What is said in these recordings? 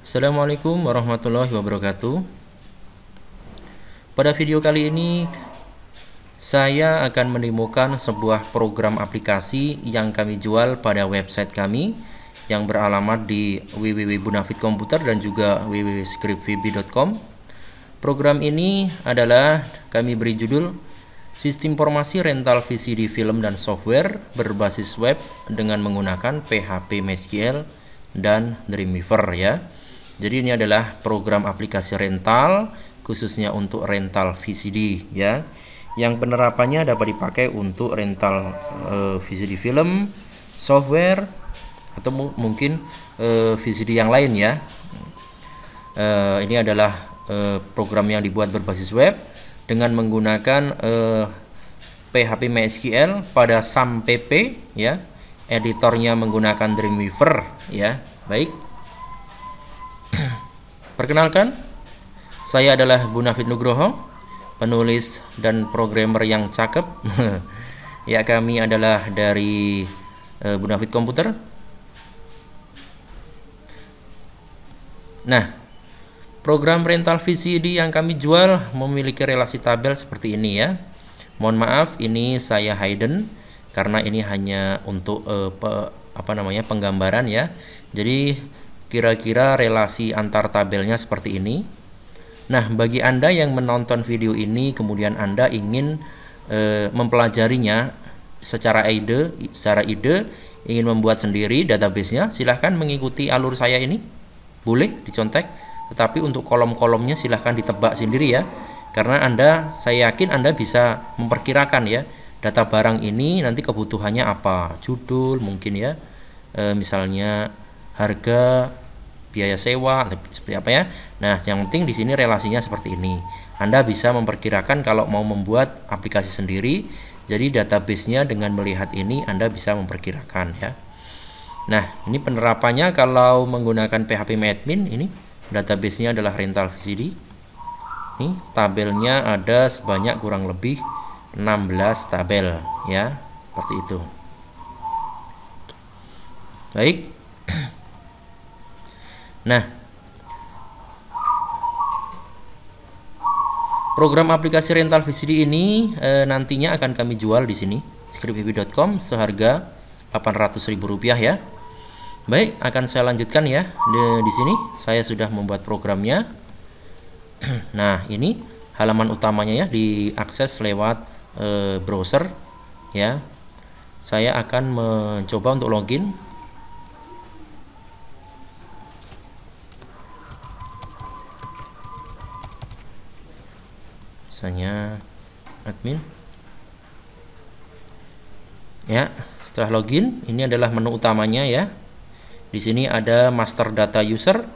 Assalamualaikum warahmatullahi wabarakatuh. Pada video kali ini saya akan menemukan sebuah program aplikasi yang kami jual pada website kami yang beralamat di www.bunafitkomputer dan juga www.scriptvb.com. Program ini adalah kami beri judul Sistem Informasi Rental VCD Film dan Software berbasis web dengan menggunakan PHP MySQL dan Dreamweaver ya. Jadi ini adalah program aplikasi rental khususnya untuk rental VCD ya. Yang penerapannya dapat dipakai untuk rental VCD film, software atau mungkin VCD yang lain ya. Ini adalah program yang dibuat berbasis web dengan menggunakan PHP MySQL pada SAM-PP ya. Editornya menggunakan Dreamweaver ya. Baik. Perkenalkan, saya adalah Bunafit Nugroho, penulis dan programmer yang cakep. Ya, kami adalah dari Bunafit Komputer. Nah, program rental VCD yang kami jual memiliki relasi tabel seperti ini ya. Mohon maaf, ini saya hidden karena ini hanya untuk penggambaran ya. Jadi kira-kira relasi antar tabelnya seperti ini. Nah, bagi Anda yang menonton video ini kemudian Anda ingin mempelajarinya secara ide, ingin membuat sendiri databasenya, silahkan mengikuti alur saya ini. Boleh dicontek, tetapi untuk kolom-kolomnya silahkan ditebak sendiri ya. Karena saya yakin Anda bisa memperkirakan ya, data barang ini nanti kebutuhannya apa, judul mungkin ya, misalnya harga, biaya sewa, seperti apa ya. Nah, yang penting di sini relasinya seperti ini. Anda bisa memperkirakan kalau mau membuat aplikasi sendiri. Jadi database-nya dengan melihat ini Anda bisa memperkirakan ya. Nah, ini penerapannya kalau menggunakan PHP MyAdmin, ini database-nya adalah rental VCD. Ini tabelnya ada sebanyak kurang lebih 16 tabel ya, seperti itu. Baik. Nah, program aplikasi rental VCD ini nantinya akan kami jual di sini scriptvb.com seharga Rp800.000 ya. Baik, akan saya lanjutkan ya. Di sini saya sudah membuat programnya. Nah, ini halaman utamanya ya, diakses lewat browser ya. Saya akan mencoba untuk login. Misalnya admin ya. Setelah login, ini adalah menu utamanya ya. Di sini ada master data user,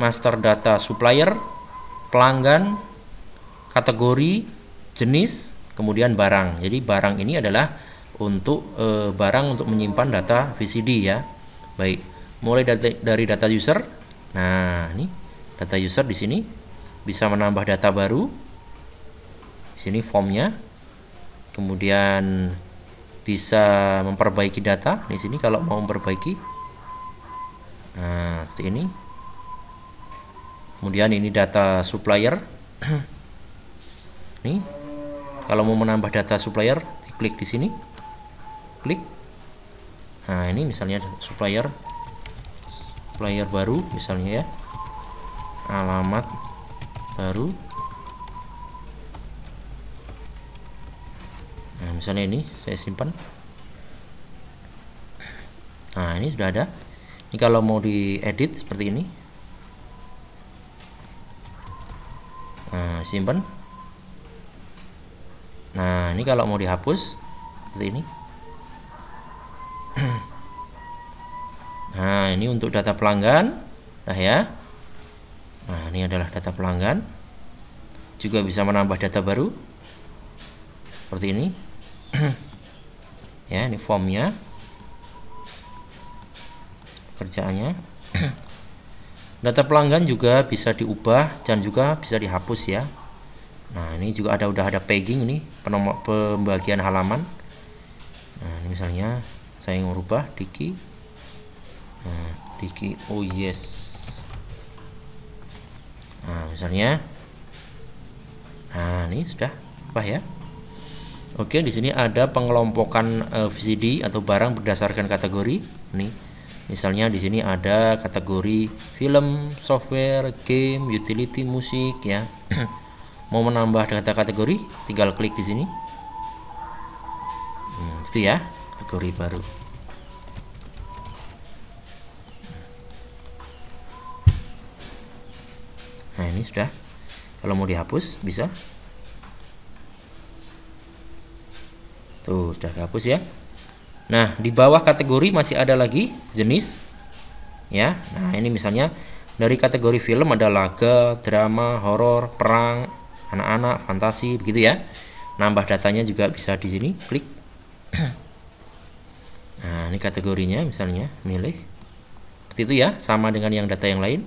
master data supplier, pelanggan, kategori, jenis, kemudian barang. Jadi barang ini adalah untuk barang untuk menyimpan data VCD ya. Baik, mulai dari data user. Nah, ini data user di sini bisa menambah data baru. Di sini formnya, kemudian bisa memperbaiki data di sini kalau mau memperbaiki. Nah, seperti ini. Kemudian ini data supplier. Nih, kalau mau menambah data supplier, klik di sini, klik. Nah, ini misalnya supplier baru misalnya ya, alamat baru. Nah, misalnya ini saya simpan. Nah, ini sudah ada. Ini kalau mau diedit seperti ini. Nah, simpan. Nah, ini kalau mau dihapus seperti ini. Nah, ini untuk data pelanggan. Nah ya. Nah, ini adalah data pelanggan. Juga bisa menambah data baru. Seperti ini. Ya, ini formnya, kerjaannya. Data pelanggan juga bisa diubah dan juga bisa dihapus ya. Nah, ini juga udah ada pegging ini, pembagian halaman. Nah, ini misalnya saya merubah Diki. Nah, Diki, oh yes. Nah, misalnya, nah ini sudah apa ya? Oke, di sini ada pengelompokan VCD atau barang berdasarkan kategori. Nih, misalnya di sini ada kategori film, software, game, utility, musik ya. Mau menambah data kategori, tinggal klik di sini. Gitu ya, kategori baru. Nah, ini sudah. Kalau mau dihapus bisa. Tuh, sudah kehapus ya. Nah, di bawah kategori masih ada lagi jenis ya. Nah, ini misalnya dari kategori film ada laga, drama, horor, perang, anak-anak, fantasi, begitu ya. Nambah datanya juga bisa di sini, klik. Nah, ini kategorinya misalnya milih. Seperti itu ya, sama dengan yang data yang lain.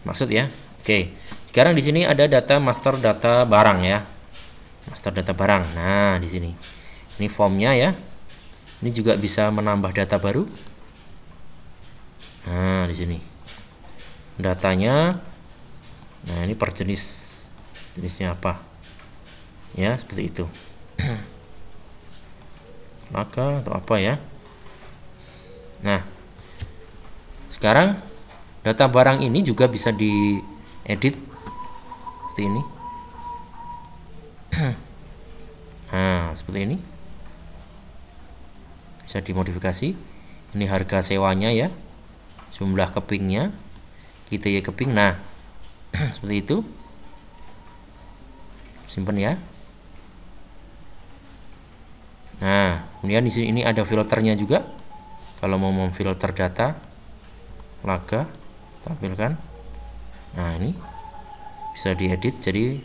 Maksud ya. Oke. Sekarang di sini ada data master data barang ya. Master data barang. Nah, di sini. Ini formnya ya. Ini juga bisa menambah data baru. Nah, di sini. Datanya. Nah, ini per jenis. Jenisnya apa? Ya, seperti itu. Maka atau apa ya? Nah, sekarang data barang ini juga bisa diedit seperti ini. Nah, seperti ini. Bisa dimodifikasi. Ini harga sewanya ya, jumlah kepingnya, kita ya keping. Nah, seperti itu. Simpan ya. Nah, kemudian di sini ini ada filternya juga. Kalau mau memfilter data laga, tampilkan. Nah, ini bisa diedit jadi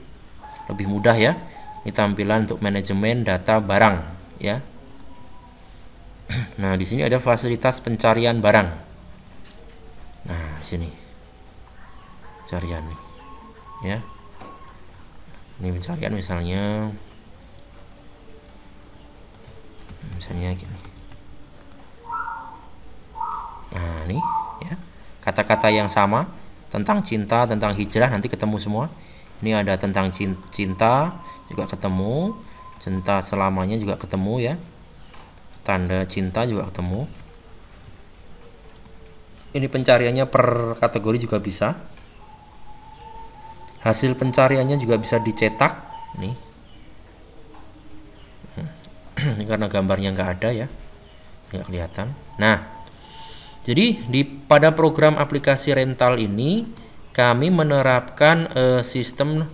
lebih mudah ya. Ini tampilan untuk manajemen data barang ya. Nah, di sini ada fasilitas pencarian barang. Nah, di sini pencarian nih ya. Ini pencarian misalnya gini. Nah, ini ya. Kata-kata yang sama tentang cinta, tentang hijrah nanti ketemu semua. Ini ada tentang cinta juga ketemu, cinta selamanya juga ketemu ya. Tanda cinta juga ketemu. Ini pencariannya per kategori juga bisa. Hasil pencariannya juga bisa dicetak. Nih. Ini karena gambarnya nggak ada ya, nggak kelihatan. Nah, jadi pada program aplikasi rental ini kami menerapkan sistem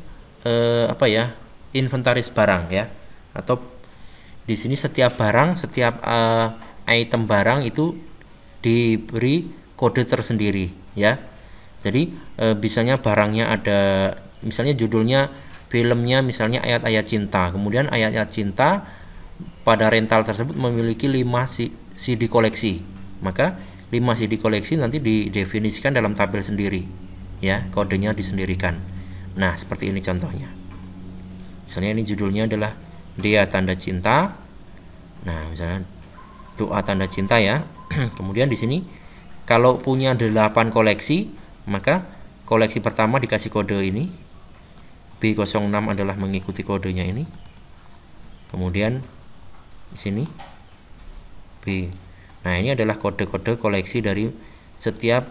apa ya, inventaris barang ya, atau di sini setiap barang, setiap item barang itu diberi kode tersendiri ya. Jadi misalnya barangnya ada, misalnya judulnya filmnya misalnya ayat-ayat cinta. Kemudian ayat-ayat cinta pada rental tersebut memiliki 5 CD koleksi. Maka 5 CD koleksi nanti didefinisikan dalam tabel sendiri ya, kodenya disendirikan. Nah, seperti ini contohnya. Misalnya ini judulnya adalah Dia Tanda Cinta. Nah, misalnya doa tanda cinta ya. Kemudian di sini kalau punya 8 koleksi, maka koleksi pertama dikasih kode ini. B06 adalah mengikuti kodenya ini. Kemudian di sini B. Nah, ini adalah kode-kode koleksi dari setiap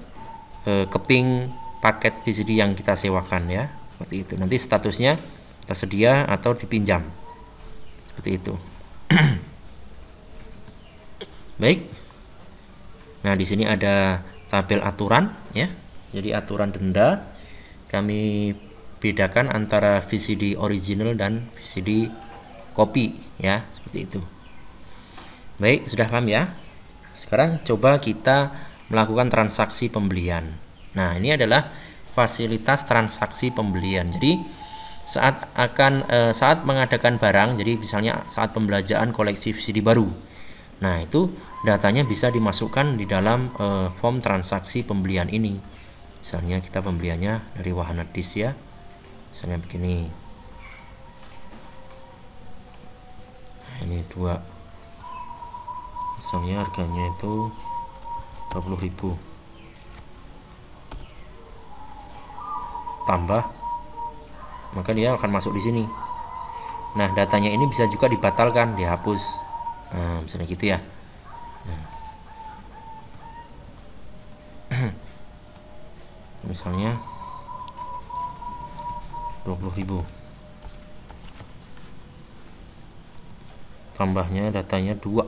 keping paket VCD yang kita sewakan ya. Seperti itu. Nanti statusnya tersedia atau dipinjam. Seperti itu. Baik. Nah, di sini ada tabel aturan ya. Jadi aturan denda kami bedakan antara VCD original dan VCD copy ya, seperti itu. Baik, sudah paham ya? Sekarang coba kita melakukan transaksi pembelian. Nah, ini adalah fasilitas transaksi pembelian. Jadi saat mengadakan barang, jadi misalnya saat pembelanjaan koleksi VCD baru. Nah, itu datanya bisa dimasukkan di dalam form transaksi pembelian ini. Misalnya kita pembeliannya dari wahana disk ya. Misalnya begini. Nah, ini 2. Misalnya harganya itu 20.000. tambah, maka dia akan masuk di sini. Nah, datanya ini bisa juga dibatalkan, dihapus. Nah, misalnya gitu ya. Nah. Misalnya 20.000. Tambahnya datanya 2.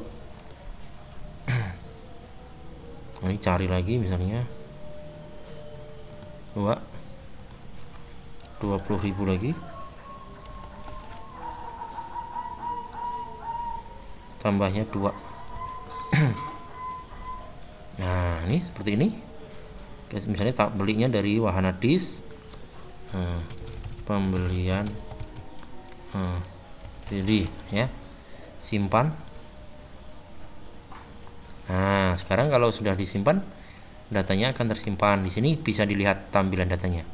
Ini cari lagi misalnya 20.000 lagi. Tambahnya 2. Nah, ini seperti ini. Misalnya tak belinya dari Wahana Dis, pembelian pilih ya, simpan. Nah, sekarang kalau sudah disimpan, datanya akan tersimpan di sini, bisa dilihat tampilan datanya.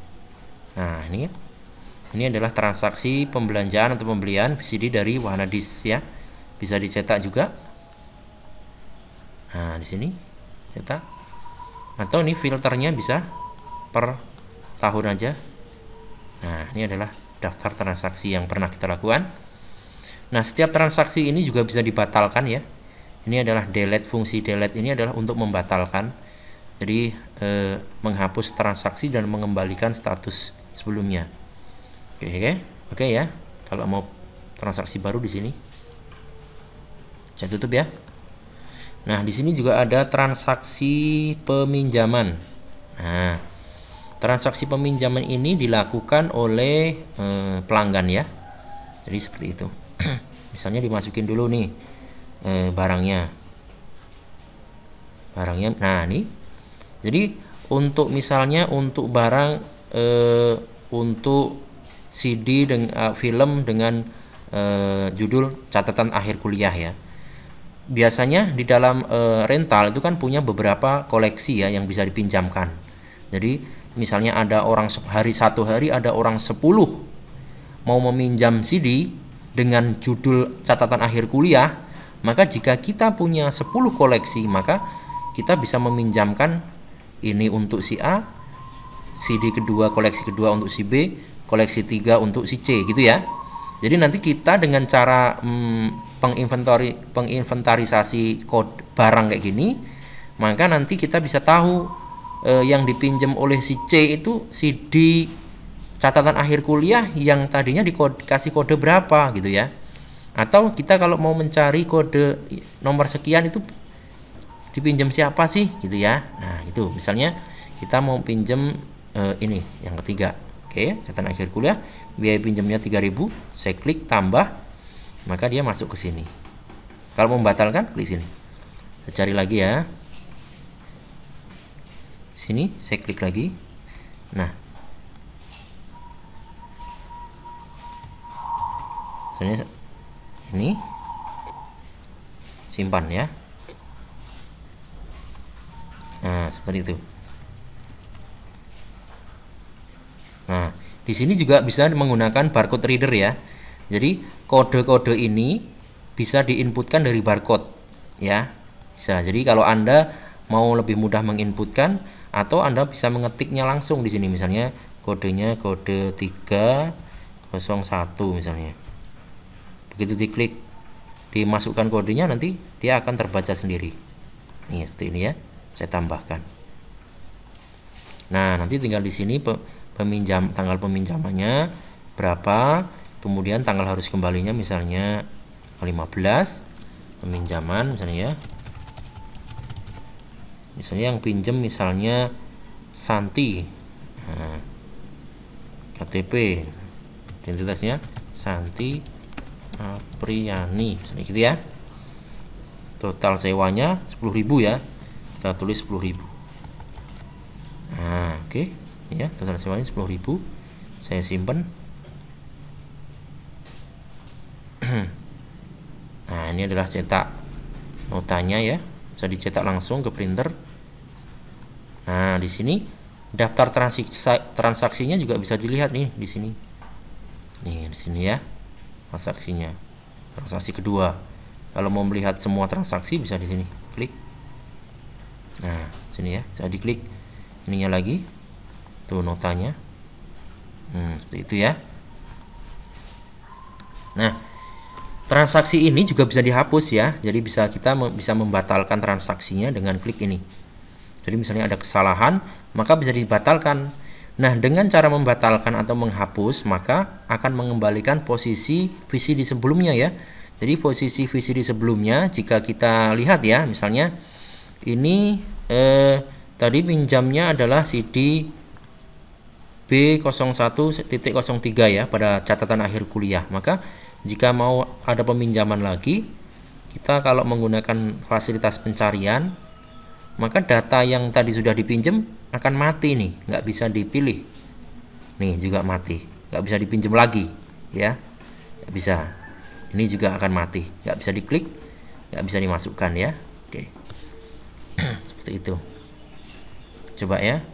Nah, ini ya, ini adalah transaksi pembelanjaan atau pembelian VCD dari Wahana Dis ya, bisa dicetak juga. Nah, di sini cetak. Atau ini filternya bisa per tahun aja. Nah, ini adalah daftar transaksi yang pernah kita lakukan. Nah, setiap transaksi ini juga bisa dibatalkan ya. Ini adalah delete, fungsi delete ini adalah untuk membatalkan. Jadi menghapus transaksi dan mengembalikan status sebelumnya. Oke ya. Kalau mau transaksi baru di sini, saya tutup ya. Nah, di sini juga ada transaksi peminjaman. Nah, transaksi peminjaman ini dilakukan oleh pelanggan ya. Jadi seperti itu. Misalnya dimasukin dulu nih barangnya. Nah, ini. Jadi untuk misalnya untuk barang untuk CD dengan film dengan judul catatan akhir kuliah ya. Biasanya di dalam rental itu kan punya beberapa koleksi ya yang bisa dipinjamkan. Jadi misalnya ada orang satu hari ada orang 10 mau meminjam CD dengan judul catatan akhir kuliah, maka jika kita punya 10 koleksi, maka kita bisa meminjamkan ini untuk si A, CD kedua, koleksi kedua untuk si B, koleksi 3 untuk si C gitu ya. Jadi nanti kita dengan cara penginventarisasi kode barang kayak gini, maka nanti kita bisa tahu yang dipinjam oleh si C itu CD catatan akhir kuliah yang tadinya dikasih kode berapa gitu ya. Atau kita kalau mau mencari kode nomor sekian itu dipinjam siapa sih gitu ya. Nah, itu misalnya kita mau pinjam ini yang ketiga. Oke, catatan akhir kuliah, biaya pinjamnya 3.000, saya klik tambah, maka dia masuk ke sini. Kalau membatalkan, klik sini. Saya cari lagi ya. Sini, saya klik lagi. Nah, misalnya ini simpan ya. Nah, seperti itu. Nah, di sini juga bisa menggunakan barcode reader ya. Jadi kode-kode ini bisa diinputkan dari barcode ya. Bisa. Jadi kalau Anda mau lebih mudah menginputkan, atau Anda bisa mengetiknya langsung di sini, misalnya kodenya kode 301 misalnya. Begitu diklik dimasukkan kodenya, nanti dia akan terbaca sendiri. Nih, seperti ini ya. Saya tambahkan. Nah, nanti tinggal di sini tanggal peminjamannya berapa, kemudian tanggal harus kembalinya misalnya 15 peminjaman misalnya ya. Misalnya yang pinjam misalnya Santi. Nah, KTP identitasnya Santi Apriani misalnya gitu ya. Total sewanya 10.000 ya. Kita tulis 10.000. Nah, oke. Ya, total sewanya 10.000. Saya simpan. Nah, ini adalah cetak notanya ya. Bisa dicetak langsung ke printer. Nah, di sini daftar transaksinya juga bisa dilihat nih di sini. Nih, di sini ya. Transaksinya. Transaksi kedua. Kalau mau melihat semua transaksi bisa di sini. Klik. Nah, sini ya. Saya diklik ininya lagi. Tuh notanya. Seperti itu ya. Nah, transaksi ini juga bisa dihapus ya. Jadi kita bisa membatalkan transaksinya dengan klik ini. Jadi misalnya ada kesalahan, maka bisa dibatalkan. Nah, dengan cara membatalkan atau menghapus, maka akan mengembalikan posisi VCD sebelumnya ya. Jadi posisi VCD sebelumnya jika kita lihat ya, misalnya ini tadi pinjamnya adalah CD B01.03 ya pada catatan akhir kuliah. Maka jika mau ada peminjaman lagi, kita kalau menggunakan fasilitas pencarian, maka data yang tadi sudah dipinjam akan mati nih, nggak bisa dipilih. Nih juga mati, nggak bisa dipinjam lagi ya, nggak bisa. Ini juga akan mati, nggak bisa diklik, nggak bisa dimasukkan ya. Oke. Seperti itu. Coba ya,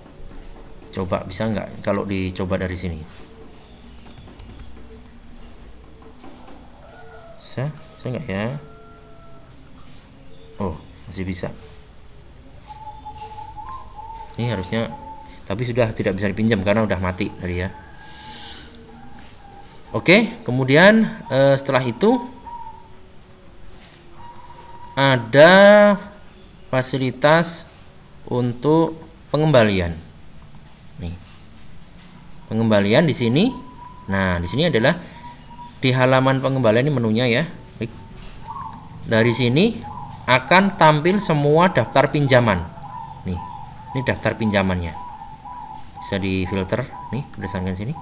coba bisa nggak kalau dicoba dari sini? Bisa nggak ya? Oh, masih bisa. Ini harusnya, tapi sudah tidak bisa dipinjam karena udah mati tadi ya. Oke, kemudian setelah itu ada fasilitas untuk pengembalian. Nih, pengembalian di sini. Nah, di sini adalah di halaman pengembalian ini menunya ya. Dari sini akan tampil semua daftar pinjaman. Nih, ini daftar pinjamannya. Bisa difilter nih berdasarkan sini.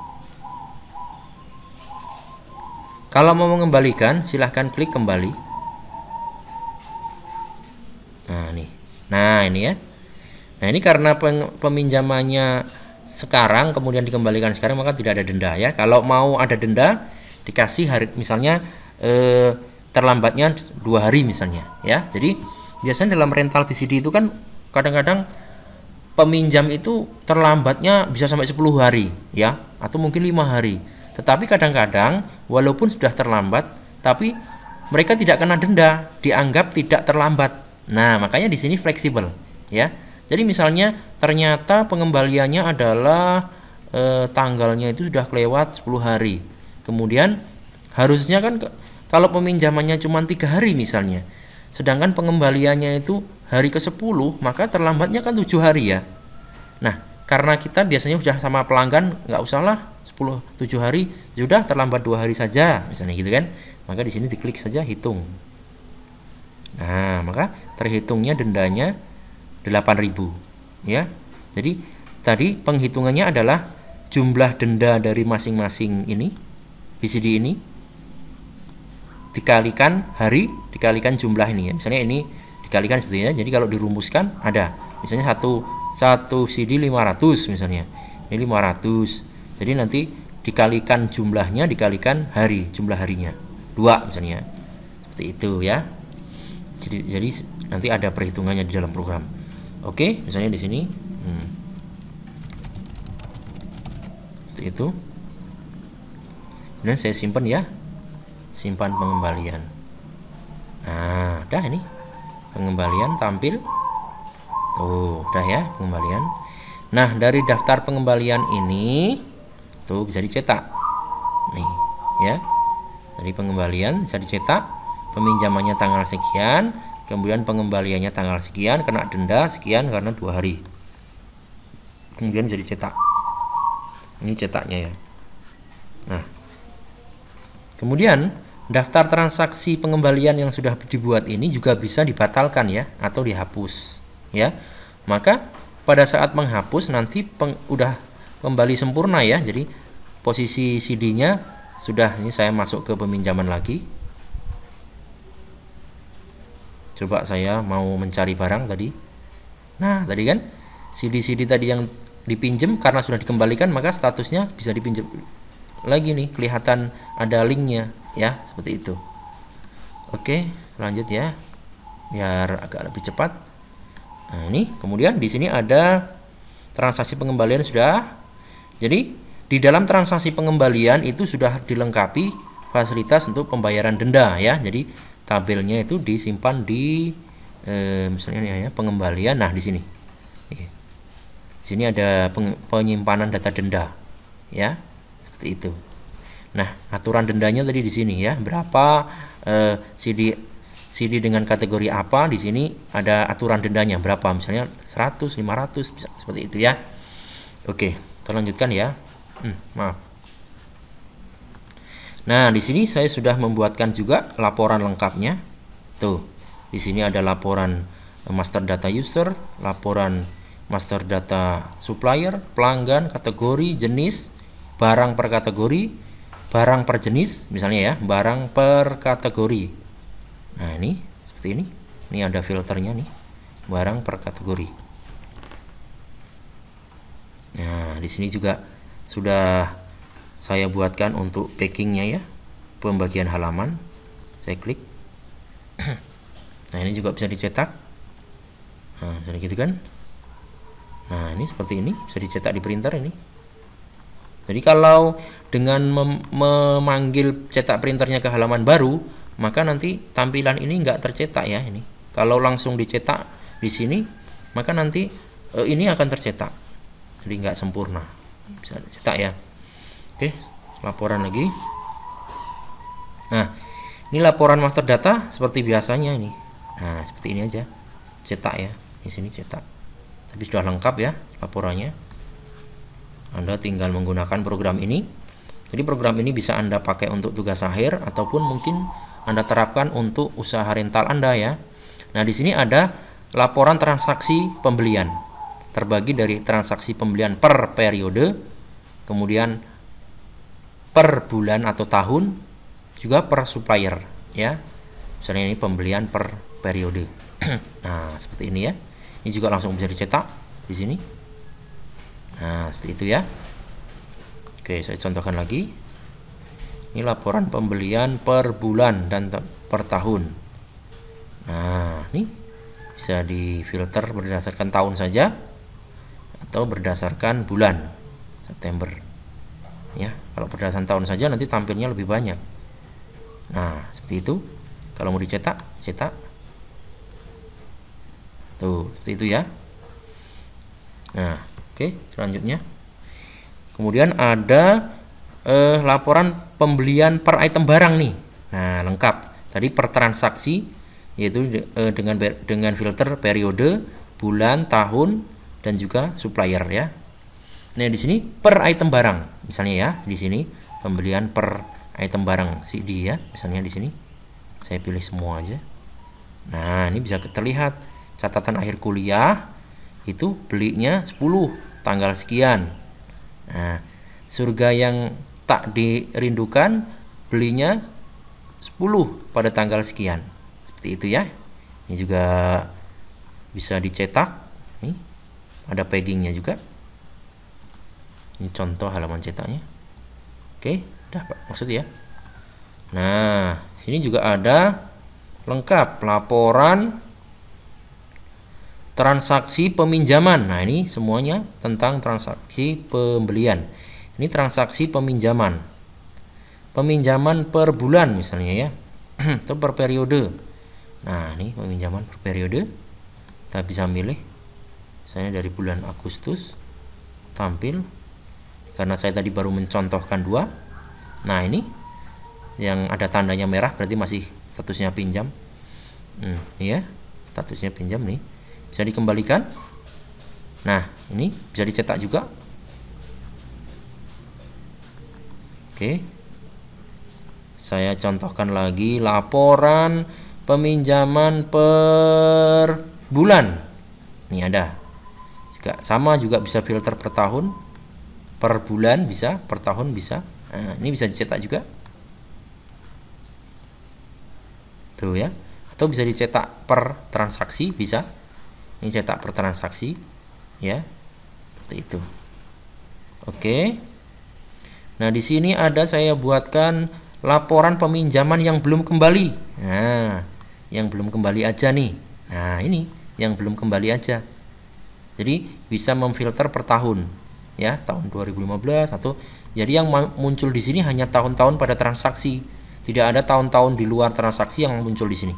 Kalau mau mengembalikan, silahkan klik kembali. Nah, nih. Nah, ini ya. Nah, ini karena peminjamannya sekarang kemudian dikembalikan sekarang, maka tidak ada denda ya. Kalau mau ada denda, dikasih hari, misalnya terlambatnya 2 hari misalnya ya. Jadi biasanya dalam rental VCD itu kan kadang-kadang peminjam itu terlambatnya bisa sampai 10 hari ya, atau mungkin 5 hari. Tetapi kadang-kadang walaupun sudah terlambat, tapi mereka tidak kena denda, dianggap tidak terlambat. Nah, makanya di sini fleksibel ya. Jadi misalnya ternyata pengembaliannya adalah tanggalnya itu sudah kelewat 10 hari. Kemudian harusnya kan kalau peminjamannya cuma 3 hari misalnya, sedangkan pengembaliannya itu hari ke-10, maka terlambatnya kan 7 hari ya. Nah, karena kita biasanya sudah sama pelanggan, nggak usahlah 7 hari, sudah terlambat 2 hari saja misalnya gitu kan. Maka di sini diklik saja hitung. Nah, maka terhitungnya dendanya 8.000 ya. Jadi tadi penghitungannya adalah jumlah denda dari masing-masing ini VCD ini dikalikan hari dikalikan jumlah ini ya. Misalnya ini dikalikan seperti ini. Jadi kalau dirumuskan ada misalnya satu CD 500 misalnya. Ini 500. Jadi nanti dikalikan jumlahnya dikalikan hari, jumlah harinya 2 misalnya. Seperti itu ya. Jadi nanti ada perhitungannya di dalam program. Oke, misalnya di sini seperti itu. Kemudian saya simpan ya, simpan pengembalian. Nah, udah ini pengembalian tampil. Tuh, udah ya pengembalian. Nah, dari daftar pengembalian ini tuh bisa dicetak. Nih, ya. Dari pengembalian bisa dicetak, peminjamannya tanggal sekian, kemudian pengembaliannya tanggal sekian, kena denda sekian karena 2 hari. Kemudian bisa dicetak. Ini cetaknya ya. Nah, kemudian daftar transaksi pengembalian yang sudah dibuat ini juga bisa dibatalkan ya, atau dihapus ya. Maka pada saat menghapus nanti udah kembali sempurna ya. Jadi posisi CD-nya sudah, ini saya masuk ke peminjaman lagi. Coba saya mau mencari barang tadi. Nah, tadi kan CD-CD tadi yang dipinjam karena sudah dikembalikan, maka statusnya bisa dipinjam lagi nih, kelihatan ada linknya ya, seperti itu. Oke, lanjut ya, biar agak lebih cepat. Nah, ini kemudian di sini ada transaksi pengembalian sudah. Jadi di dalam transaksi pengembalian itu sudah dilengkapi fasilitas untuk pembayaran denda ya. Jadi tabelnya itu disimpan di misalnya ya, pengembalian. Nah, di sini. Di sini ada penyimpanan data denda ya. Seperti itu. Nah, aturan dendanya tadi di sini ya, berapa CD dengan kategori apa, di sini ada aturan dendanya berapa, misalnya 100, 500 bisa seperti itu ya. Oke, kita lanjutkan ya. Maaf. Nah, di sini saya sudah membuatkan juga laporan lengkapnya. Tuh, di sini ada laporan master data user, laporan master data supplier, pelanggan, kategori, jenis, barang per kategori, barang per jenis, misalnya ya, barang per kategori. Nah, ini seperti ini. Ini ada filternya nih, barang per kategori. Nah, di sini juga sudah saya buatkan untuk packingnya ya, pembagian halaman. Saya klik. Nah, ini juga bisa dicetak. Nah, jadi gitu kan. Nah, ini seperti ini, bisa dicetak di printer ini. Jadi kalau dengan memanggil cetak printernya ke halaman baru, maka nanti tampilan ini nggak tercetak ya ini. Kalau langsung dicetak di sini, maka nanti ini akan tercetak. Jadi nggak sempurna. Bisa dicetak ya. Oke, laporan lagi. Nah, ini laporan master data seperti biasanya ini. Nah, seperti ini aja. Cetak ya. Di sini cetak. Tapi sudah lengkap ya laporannya. Anda tinggal menggunakan program ini. Jadi program ini bisa Anda pakai untuk tugas akhir ataupun mungkin Anda terapkan untuk usaha rental Anda ya. Nah, di sini ada laporan transaksi pembelian. Terbagi dari transaksi pembelian per periode, kemudian per bulan atau tahun, juga per supplier ya. Misalnya ini pembelian per periode. Nah, seperti ini ya. Ini juga langsung bisa dicetak di sini. Nah, seperti itu ya. Oke, saya contohkan lagi. Ini laporan pembelian per bulan dan per tahun. Nah, ini bisa difilter berdasarkan tahun saja atau berdasarkan bulan, September. Ya, kalau berdasarkan tahun saja nanti tampilnya lebih banyak. Nah, seperti itu. Kalau mau dicetak, cetak. Tuh, seperti itu ya. Nah, oke, selanjutnya. Kemudian ada laporan pembelian per item barang nih. Nah, lengkap. Tadi per transaksi yaitu dengan filter periode, bulan, tahun dan juga supplier ya. Nah, di sini per item barang. Misalnya ya, di sini pembelian per item barang CD ya. Misalnya di sini saya pilih semua aja. Nah, ini bisa terlihat catatan akhir kuliah itu belinya 10 tanggal sekian. Nah, surga yang tak dirindukan belinya 10 pada tanggal sekian. Seperti itu ya. Ini juga bisa dicetak. Nih, ada packingnya juga. Ini contoh halaman cetaknya. Oke, udah Pak, maksud ya. Nah, sini juga ada lengkap laporan transaksi peminjaman. Nah, ini semuanya tentang transaksi pembelian. Ini transaksi peminjaman. Peminjaman per bulan misalnya ya. Atau per periode. Nah, ini peminjaman per periode. Kita bisa milih. Misalnya dari bulan Agustus tampil. Karena saya tadi baru mencontohkan 2. Nah, ini yang ada tandanya merah berarti masih statusnya pinjam. Ya, statusnya pinjam nih. Bisa dikembalikan. Nah, ini bisa dicetak juga. Oke. Saya contohkan lagi laporan peminjaman per bulan. Ini ada. Juga sama, juga bisa filter per tahun, per bulan bisa, per tahun bisa. Nah, ini bisa dicetak juga. Tuh ya. Atau bisa dicetak per transaksi bisa. Ini cetak per transaksi ya. Seperti itu. Oke. Nah, di sini ada saya buatkan laporan peminjaman yang belum kembali. Nah, yang belum kembali aja nih. Nah, ini yang belum kembali aja. Jadi bisa memfilter per tahun ya, tahun 2015 atau jadi yang muncul di sini hanya tahun-tahun pada transaksi. Tidak ada tahun-tahun di luar transaksi yang muncul di sini.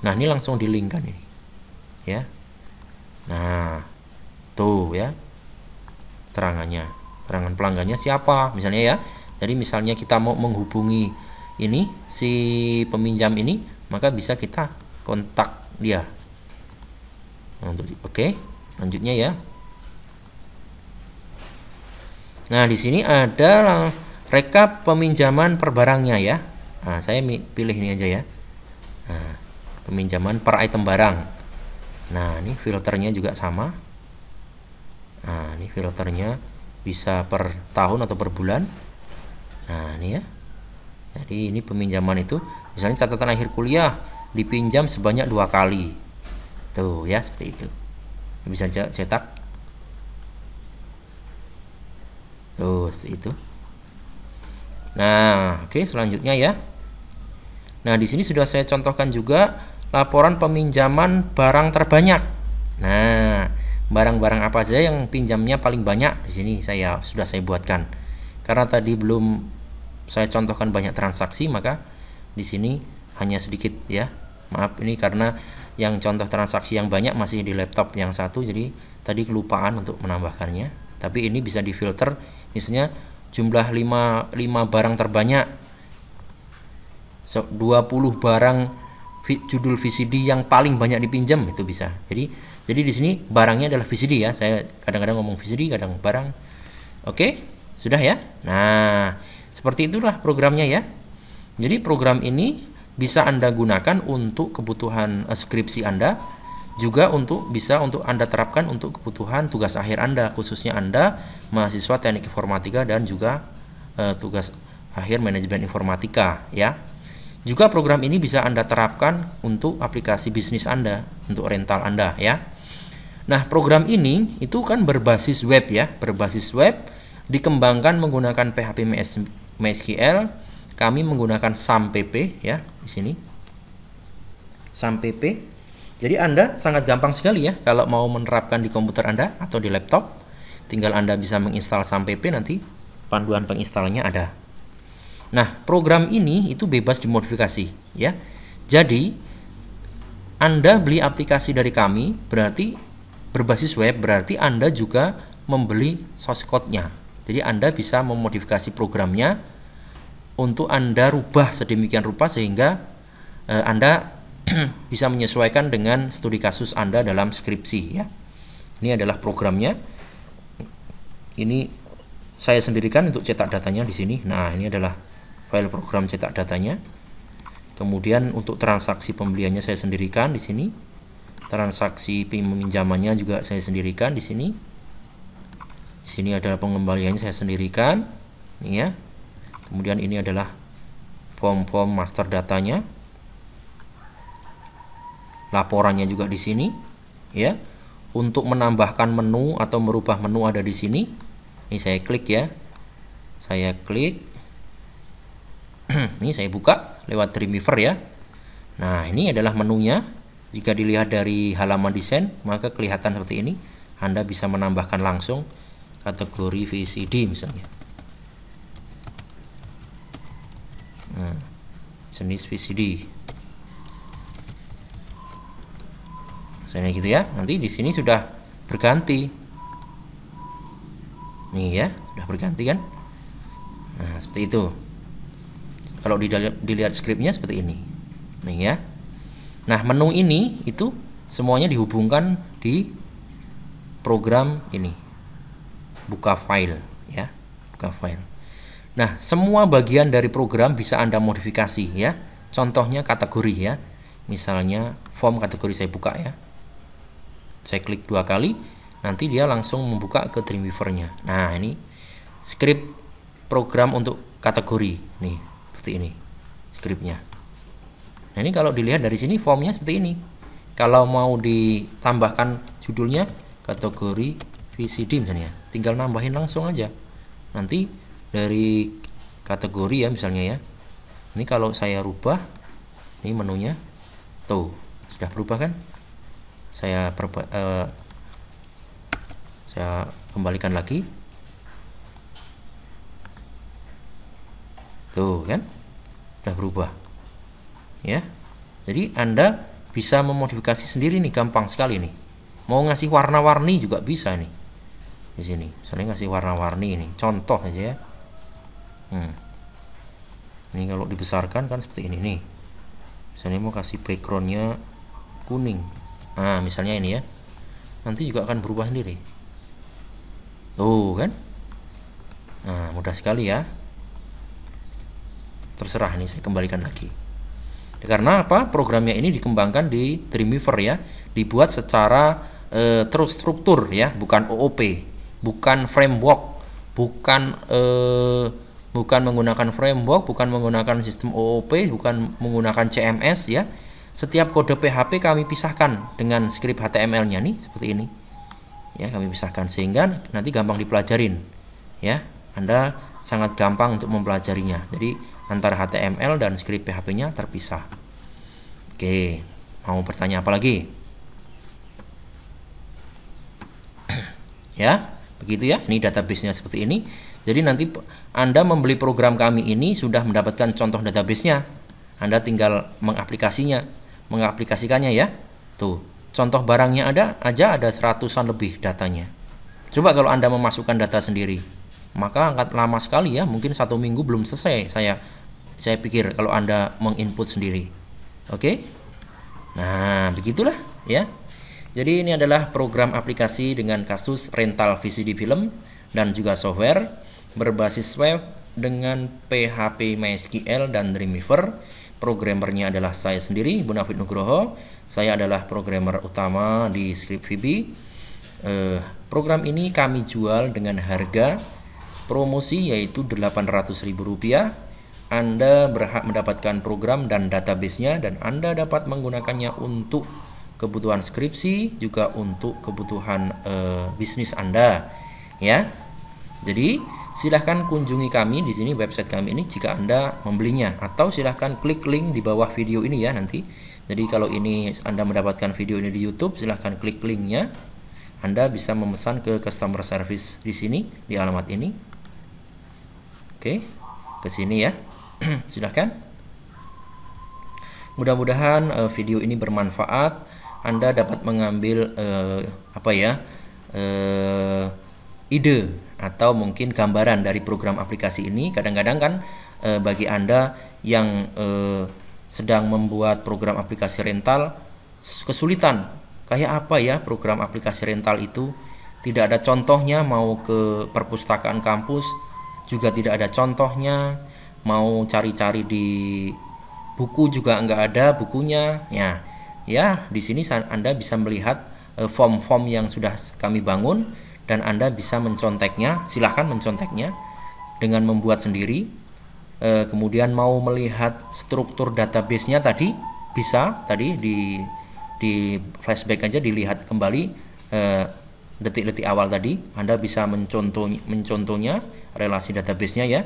Nah, ini langsung di-linkkan ini. Ya. Nah, tuh ya terangannya. keterangan pelanggannya siapa misalnya ya. Jadi misalnya kita mau menghubungi ini si peminjam ini, maka bisa kita kontak dia. Oke, lanjutnya ya. Nah, di sini ada rekap peminjaman per barangnya ya. Nah, saya pilih ini aja ya. Nah, peminjaman per item barang. Nah, ini filternya juga sama. Nah, ini filternya bisa per tahun atau per bulan. Nah, ini ya. Jadi ini peminjaman itu, misalnya catatan akhir kuliah dipinjam sebanyak 2 kali. Tuh ya, seperti itu. Bisa cetak. Tuh, seperti itu. Nah, oke, selanjutnya ya. Nah, di sini sudah saya contohkan juga laporan peminjaman barang terbanyak. Nah, barang-barang apa saja yang pinjamnya paling banyak di sini sudah saya buatkan. Karena tadi belum saya contohkan banyak transaksi, maka di sini hanya sedikit ya. Maaf, ini karena yang contoh transaksi yang banyak masih di laptop yang satu, jadi tadi kelupaan untuk menambahkannya. Tapi ini bisa difilter, misalnya jumlah 5 barang terbanyak, 20 barang judul VCD yang paling banyak dipinjam, itu bisa. Jadi di sini barangnya adalah VCD ya. Saya kadang-kadang ngomong VCD, kadang barang. Oke, sudah ya. Nah, seperti itulah programnya ya. Jadi program ini bisa Anda gunakan untuk kebutuhan skripsi Anda, juga bisa untuk Anda terapkan untuk kebutuhan tugas akhir Anda, khususnya Anda mahasiswa teknik informatika dan juga tugas akhir manajemen informatika ya. Juga program ini bisa Anda terapkan untuk aplikasi bisnis Anda, untuk rental Anda ya. Nah, program ini itu kan berbasis web ya, berbasis web, dikembangkan menggunakan PHP MySQL. Kami menggunakan SAMPP ya di sini. SAMPP. Jadi Anda sangat gampang sekali ya kalau mau menerapkan di komputer Anda atau di laptop. Tinggal Anda bisa menginstal SAMPP, nanti panduan penginstalnya ada. Nah, program ini itu bebas dimodifikasi ya. Jadi Anda beli aplikasi dari kami berarti berbasis web, berarti Anda juga membeli source code-nya. Jadi Anda bisa memodifikasi programnya untuk Anda rubah sedemikian rupa sehingga Anda bisa menyesuaikan dengan studi kasus Anda dalam skripsi ya. Ini adalah programnya. Ini saya sendirikan untuk cetak datanya di sini. Nah, ini adalah file program cetak datanya. Kemudian untuk transaksi pembeliannya saya sendirikan di sini. Transaksi peminjamannya juga saya sendirikan di sini. Di sini adalah pengembaliannya saya sendirikan. Ini ya. Kemudian ini adalah form master datanya. Laporannya juga di sini ya. Untuk menambahkan menu atau merubah menu ada di sini. Ini saya klik ya. Saya klik. Ini saya buka lewat Dreamweaver ya. Nah, ini adalah menunya. Jika dilihat dari halaman desain, maka kelihatan seperti ini. Anda bisa menambahkan langsung kategori VCD misalnya. Nah, jenis VCD. Misalnya gitu ya. Nanti di sini sudah berganti. Nih ya, sudah berganti kan? Nah, seperti itu. Kalau dilihat skripnya seperti ini. Nih ya. Nah, menu ini itu semuanya dihubungkan di program ini. Buka file ya. Buka file. Nah, semua bagian dari program bisa Anda modifikasi ya. Contohnya kategori ya. Misalnya form kategori saya buka ya. Saya klik 2 kali, nanti dia langsung membuka ke Dreamweaver-nya. Nah, ini script program untuk kategori. Nih, seperti ini scriptnya. Nah, ini kalau dilihat dari sini formnya seperti ini. Kalau mau ditambahkan judulnya kategori VCD misalnya, tinggal nambahin langsung aja. Nanti dari kategori ya misalnya ya. Ini kalau saya rubah, ini menunya, tuh sudah berubah kan? Saya kembalikan lagi. Tuh kan? Sudah berubah. Ya. Jadi Anda bisa memodifikasi sendiri nih, gampang sekali nih. Mau ngasih warna-warni juga bisa nih. di sini. Saya ngasih warna-warni ini, contoh aja ya. Ini kalau dibesarkan kan seperti ini nih. Misalnya mau kasih backgroundnya kuning. Nah, misalnya ini ya. Nanti juga akan berubah sendiri. Tuh kan? Nah, mudah sekali ya. Terserah nih, saya kembalikan lagi. Karena apa? Programnya ini dikembangkan di Dreamweaver ya. Dibuat secara terstruktur ya, bukan OOP, bukan framework, bukan menggunakan framework, bukan menggunakan sistem OOP, bukan menggunakan CMS ya. Setiap kode PHP kami pisahkan dengan script HTML-nya nih seperti ini. Ya, kami pisahkan sehingga nanti gampang dipelajarin. Ya, Anda sangat gampang untuk mempelajarinya. Jadi antara HTML dan script PHP-nya terpisah. Oke, mau bertanya apa lagi? Ya, begitu ya. Ini database-nya seperti ini. Jadi nanti Anda membeli program kami ini sudah mendapatkan contoh database-nya. Anda tinggal mengaplikasikannya ya. Tuh, contoh barangnya ada 100-an lebih datanya. Coba kalau Anda memasukkan data sendiri, maka akan lama sekali ya, mungkin 1 minggu belum selesai. Saya pikir kalau Anda menginput sendiri. Oke? Nah, begitulah ya. Jadi ini adalah program aplikasi dengan kasus rental VCD film dan juga software berbasis web dengan PHP MySQL dan Dreamweaver. Programmernya adalah saya sendiri, Bonafit Nugroho. Saya adalah programmer utama di ScriptVB. Program ini kami jual dengan harga promosi yaitu Rp800.000. Anda berhak mendapatkan program dan database-nya dan Anda dapat menggunakannya untuk kebutuhan skripsi, juga untuk kebutuhan bisnis Anda ya. Jadi silahkan kunjungi kami di sini, website kami ini jika Anda membelinya, atau silahkan klik link di bawah video ini ya nanti. Jadi kalau ini Anda mendapatkan video ini di YouTube, silahkan klik linknya. Anda bisa memesan ke customer service di sini di alamat ini. Oke, ke sini ya. Silahkan. Mudah-mudahan video ini bermanfaat. Anda dapat mengambil ide atau mungkin gambaran dari program aplikasi ini. Kadang-kadang kan bagi Anda yang sedang membuat program aplikasi rental kesulitan, kayak apa ya program aplikasi rental itu, tidak ada contohnya, mau ke perpustakaan kampus juga tidak ada contohnya, mau cari-cari di buku juga nggak ada bukunya ya. Di sini Anda bisa melihat form-form yang sudah kami bangun dan Anda bisa menconteknya. Silahkan menconteknya dengan membuat sendiri. Kemudian mau melihat struktur database-nya tadi bisa, tadi di flashback aja, dilihat kembali detik-detik awal tadi. Anda bisa mencontohnya relasi database-nya ya,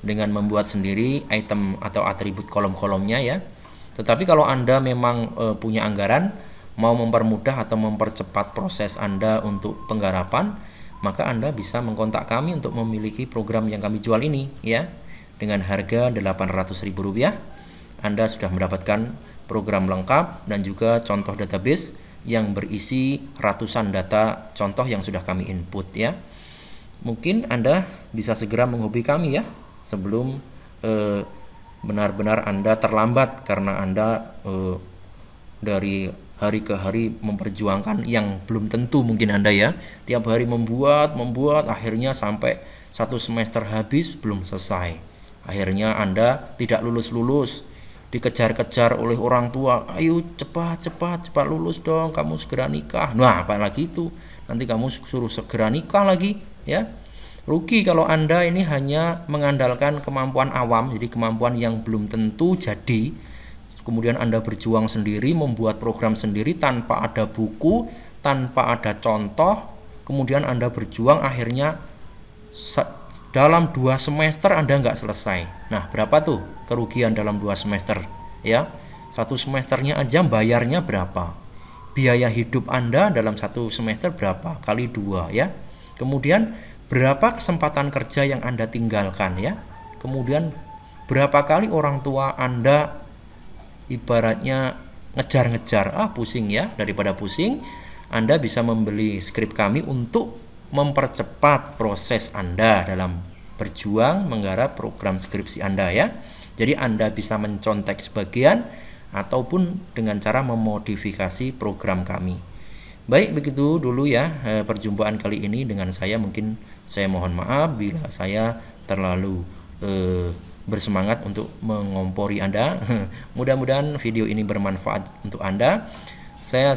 dengan membuat sendiri item atau atribut kolom-kolomnya ya. Tetapi kalau Anda memang punya anggaran, mau mempermudah atau mempercepat proses Anda untuk penggarapan, maka Anda bisa mengkontak kami untuk memiliki program yang kami jual ini ya. Dengan harga Rp800.000, Anda sudah mendapatkan program lengkap dan juga contoh database yang berisi ratusan data contoh yang sudah kami input ya. Mungkin Anda bisa segera menghubungi kami ya, sebelum benar-benar Anda terlambat karena Anda dari hari ke hari memperjuangkan yang belum tentu mungkin Anda ya. Tiap hari membuat akhirnya sampai 1 semester habis belum selesai. Akhirnya Anda tidak lulus-lulus, dikejar-kejar oleh orang tua, ayo cepat lulus dong, kamu segera nikah. Nah, apalagi itu, nanti kamu suruh segera nikah lagi ya. Rugi kalau Anda ini hanya mengandalkan kemampuan awam, jadi kemampuan yang belum tentu jadi. Kemudian Anda berjuang sendiri, membuat program sendiri tanpa ada buku, tanpa ada contoh. Kemudian Anda berjuang, akhirnya dalam 2 semester Anda nggak selesai. Nah, berapa tuh kerugian dalam 2 semester ya? 1 semesternya aja bayarnya berapa? Biaya hidup Anda dalam 1 semester berapa? Kali 2 ya. Kemudian berapa kesempatan kerja yang Anda tinggalkan ya? Kemudian berapa kali orang tua Anda ibaratnya ngejar-ngejar, pusing ya. Daripada pusing, Anda bisa membeli skrip kami untuk mempercepat proses Anda dalam berjuang menggarap program skripsi Anda ya. Jadi Anda bisa mencontek sebagian ataupun dengan cara memodifikasi program kami. Baik, begitu dulu ya perjumpaan kali ini dengan saya. Mungkin saya mohon maaf bila saya terlalu bersemangat untuk mengompori Anda. Mudah-mudahan video ini bermanfaat untuk Anda. Saya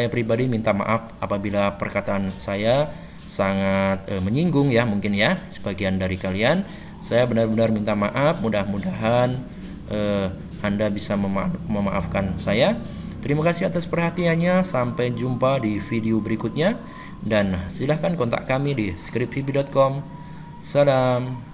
pribadi minta maaf apabila perkataan saya sangat menyinggung ya, mungkin ya sebagian dari kalian. Saya benar-benar minta maaf. Mudah-mudahan Anda bisa memaafkan saya. Terima kasih atas perhatiannya. Sampai jumpa di video berikutnya, dan silahkan kontak kami di skriphibi.com. Salam.